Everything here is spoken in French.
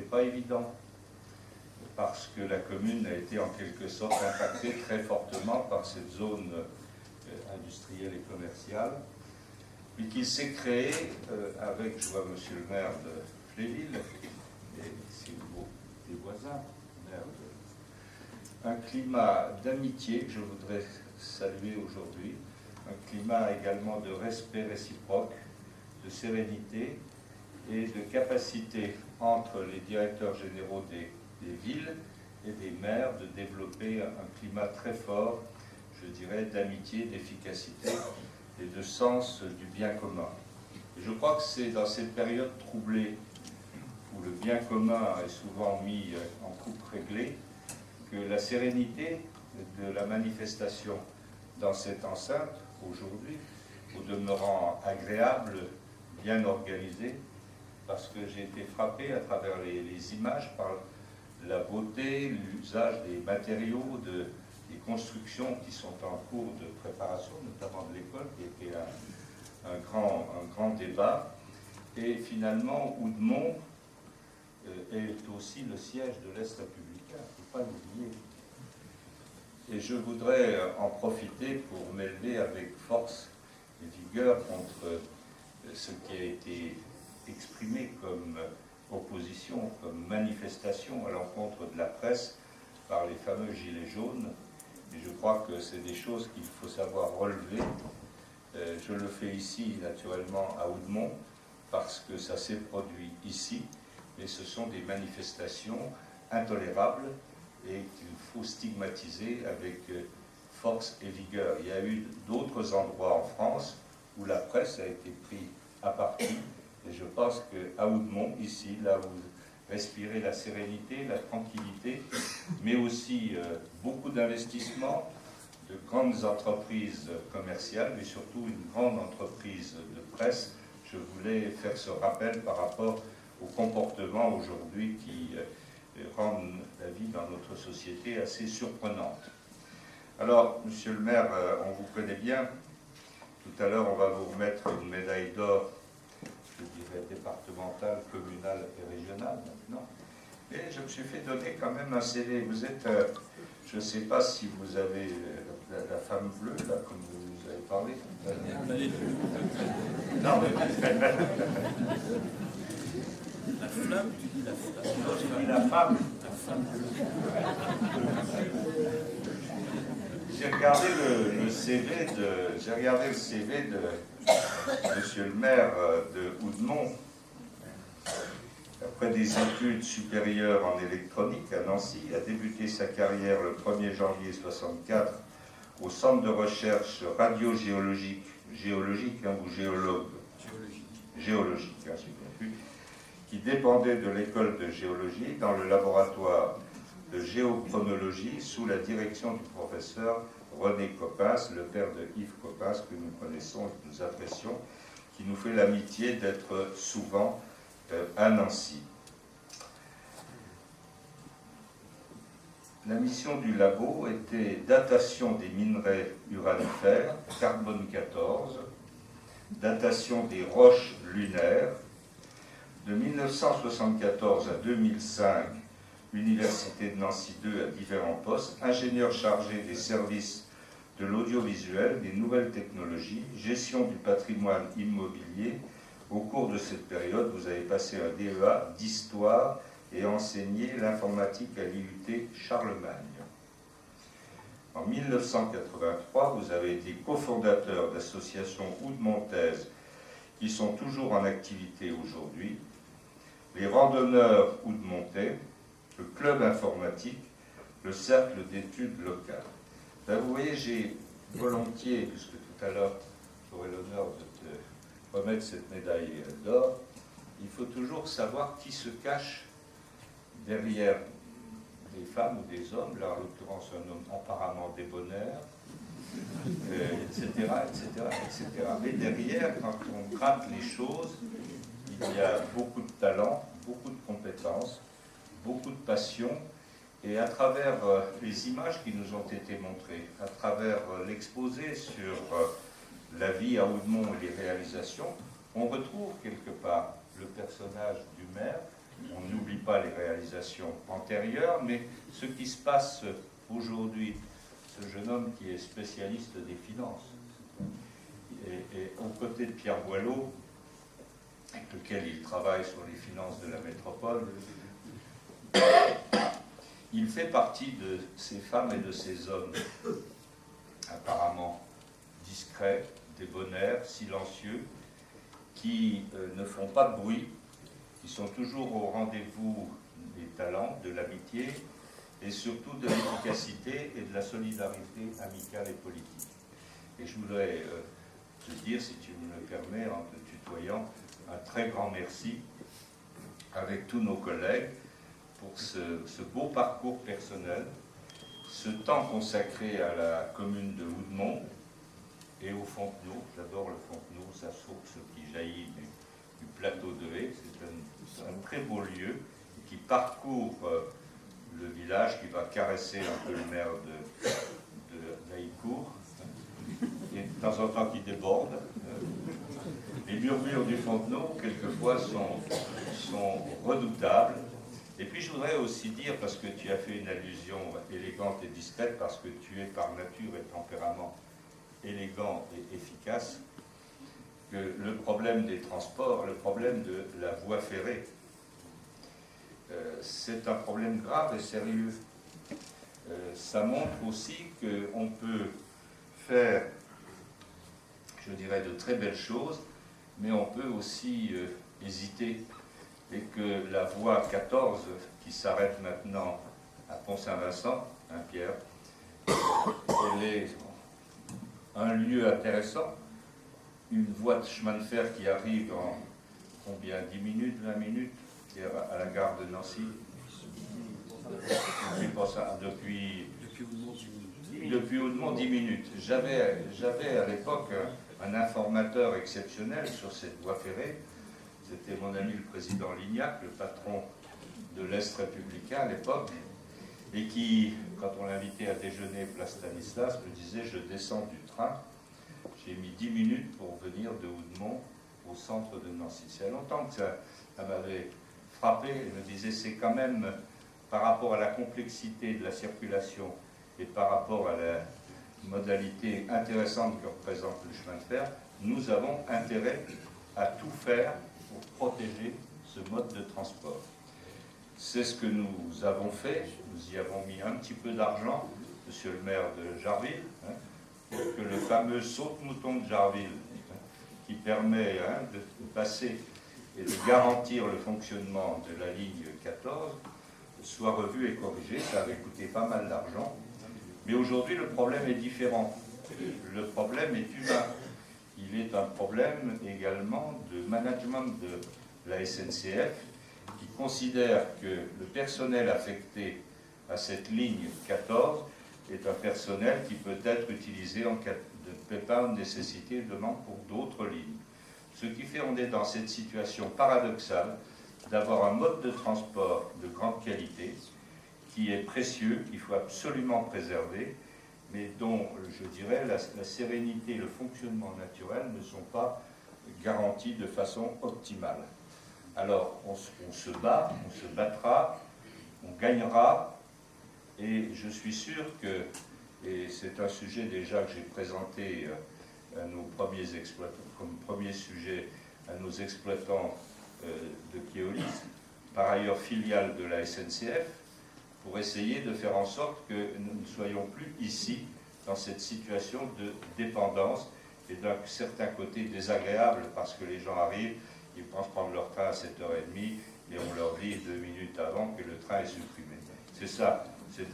n'était pas évident, parce que la commune a été en quelque sorte impactée très fortement par cette zone industrielle et commerciale, puis qu'il s'est créé avec, je vois monsieur le maire de Fléville, et c'est des voisins, maire un climat d'amitié que je voudrais saluer aujourd'hui, un climat également de respect réciproque, de sérénité et de capacité entre les directeurs généraux des villes et des maires de développer un climat très fort, je dirais, d'amitié, d'efficacité et de sens du bien commun. Et je crois que c'est dans cette période troublée où le bien commun est souvent mis en coupe réglée que la sérénité de la manifestation dans cette enceinte aujourd'hui, au demeurant agréable, bien organisée, parce que j'ai été frappé à travers les images par la beauté, l'usage des matériaux, des constructions qui sont en cours de préparation, notamment de l'école, qui était un grand débat. Et finalement, Houdemont est aussi le siège de l'Est républicain, il ne faut pas l'oublier. Et je voudrais en profiter pour m'élever avec force et vigueur contre ce qui a été exprimé comme opposition, comme manifestation à l'encontre de la presse par les fameux gilets jaunes. Et je crois que c'est des choses qu'il faut savoir relever. Je le fais ici, naturellement, à Houdemont, parce que ça s'est produit ici, mais ce sont des manifestations intolérables et qu'il faut stigmatiser avec force et vigueur. Il y a eu d'autres endroits en France où la presse a été prise à partie, et je pense qu'à Houdemont, ici, là où vous respirez la sérénité, la tranquillité, mais aussi beaucoup d'investissements, de grandes entreprises commerciales, mais surtout une grande entreprise de presse. Je voulais faire ce rappel par rapport au comportement aujourd'hui qui rendent la vie dans notre société assez surprenante. Alors, monsieur le maire, on vous connaît bien. Tout à l'heure, on va vous remettre une médaille d'or, je dirais départementale, communale et régionale maintenant. Et je me suis fait donner quand même un CV. Vous êtes, je ne sais pas si vous avez la femme bleue, là, comme vous avez parlé. Non, mais... La flamme, tu dis la flamme. Je dis la femme. La femme. J'ai regardé le CV de monsieur le maire de Houdemont. Après des études supérieures en électronique à Nancy, il a débuté sa carrière le 1er janvier 1964 au Centre de recherche radio-géologique, ou géologue, géologique, hein, si bien vu, qui dépendait de l'école de géologie dans le laboratoire de géochronologie sous la direction du professeur René Coppens, le père de Yves Coppens, que nous connaissons et que nous apprécions, qui nous fait l'amitié d'être souvent à Nancy. La mission du labo était datation des minerais uranifères, carbone 14, datation des roches lunaires. De 1974 à 2005, Université de Nancy 2 à différents postes, ingénieur chargé des services de l'audiovisuel, des nouvelles technologies, gestion du patrimoine immobilier. Au cours de cette période, vous avez passé un DEA d'histoire et enseigné l'informatique à l'IUT Charlemagne. En 1983, vous avez été cofondateur d'associations houdmontaises qui sont toujours en activité aujourd'hui, les randonneurs houdmontais, le club informatique, le cercle d'études locales. Là, vous voyez, j'ai volontiers, puisque tout à l'heure j'aurai l'honneur de te remettre cette médaille d'or, il faut toujours savoir qui se cache derrière des femmes ou des hommes, là en l'occurrence un homme apparemment débonnaire, etc., etc., etc. Mais derrière, quand on gratte les choses, il y a beaucoup de talent, beaucoup de compétences, beaucoup de passion, et à travers les images qui nous ont été montrées, à travers l'exposé sur la vie à Houdemont et les réalisations, on retrouve quelque part le personnage du maire, on n'oublie pas les réalisations antérieures, mais ce qui se passe aujourd'hui, ce jeune homme qui est spécialiste des finances, et aux côtés de Pierre Boileau, avec lequel il travaille sur les finances de la métropole, il fait partie de ces femmes et de ces hommes apparemment discrets, débonnaires, silencieux, qui ne font pas de bruit, qui sont toujours au rendez-vous des talents, de l'amitié et surtout de l'efficacité et de la solidarité amicale et politique. Et je voudrais te dire, si tu me le permets, en te tutoyant, un très grand merci avec tous nos collègues pour ce beau parcours personnel, ce temps consacré à la commune de Houdemont et au Fontenoy. J'adore le Fontenoy, sa source qui jaillit du plateau de Haye. C'est un très beau lieu qui parcourt le village, qui va caresser un peu le maire de Haïcourt, et de temps en temps qui déborde. Les murmures du Fontenoy, quelquefois, sont redoutables. Et puis je voudrais aussi dire, parce que tu as fait une allusion élégante et discrète, parce que tu es par nature et tempérament élégant et efficace, que le problème des transports, le problème de la voie ferrée, c'est un problème grave et sérieux. Ça montre aussi qu'on peut faire, je dirais, de très belles choses, mais on peut aussi hésiter, et que la voie 14, qui s'arrête maintenant à Pont-Saint-Vincent, hein, Pierre, elle est un lieu intéressant, une voie de chemin de fer qui arrive en combien, 10 minutes, 20 minutes, à la gare de Nancy. Depuis Houdemont, 10 minutes. J'avais à l'époque un informateur exceptionnel sur cette voie ferrée. C'était mon ami le président Lignac, le patron de l'Est républicain à l'époque, et qui, quand on l'invitait à déjeuner place Stanislas, me disait: je descends du train, j'ai mis 10 minutes pour venir de Houdemont au centre de Nancy. C'est longtemps que ça m'avait frappé, et me disait: c'est quand même, par rapport à la complexité de la circulation et par rapport à la modalité intéressante que représente le chemin de fer, nous avons intérêt à tout faire pour protéger ce mode de transport. C'est ce que nous avons fait. Nous y avons mis un petit peu d'argent, monsieur le maire de Jarville, hein, pour que le fameux saute-mouton de Jarville, hein, qui permet de passer et de garantir le fonctionnement de la ligne 14, soit revu et corrigé. Ça avait coûté pas mal d'argent. Mais aujourd'hui, le problème est différent. Le problème est humain. Il est un problème également de management de la SNCF, qui considère que le personnel affecté à cette ligne 14 est un personnel qui peut être utilisé en cas de pépin, de nécessité, de manque pour d'autres lignes. Ce qui fait qu'on est dans cette situation paradoxale d'avoir un mode de transport de grande qualité qui est précieux, qu'il faut absolument préserver, mais dont, je dirais, la sérénité et le fonctionnement naturel ne sont pas garantis de façon optimale. Alors, on se bat, on se battra, on gagnera, et je suis sûr que, et c'est un sujet déjà que j'ai présenté à nos premiers exploitants, comme premier sujet à nos exploitants de Keolis, par ailleurs filiale de la SNCF, pour essayer de faire en sorte que nous ne soyons plus ici, dans cette situation de dépendance, et d'un certain côté désagréable, parce que les gens arrivent, ils pensent prendre leur train à 7h30, et on leur dit 2 minutes avant que le train est supprimé. C'est ça, c'est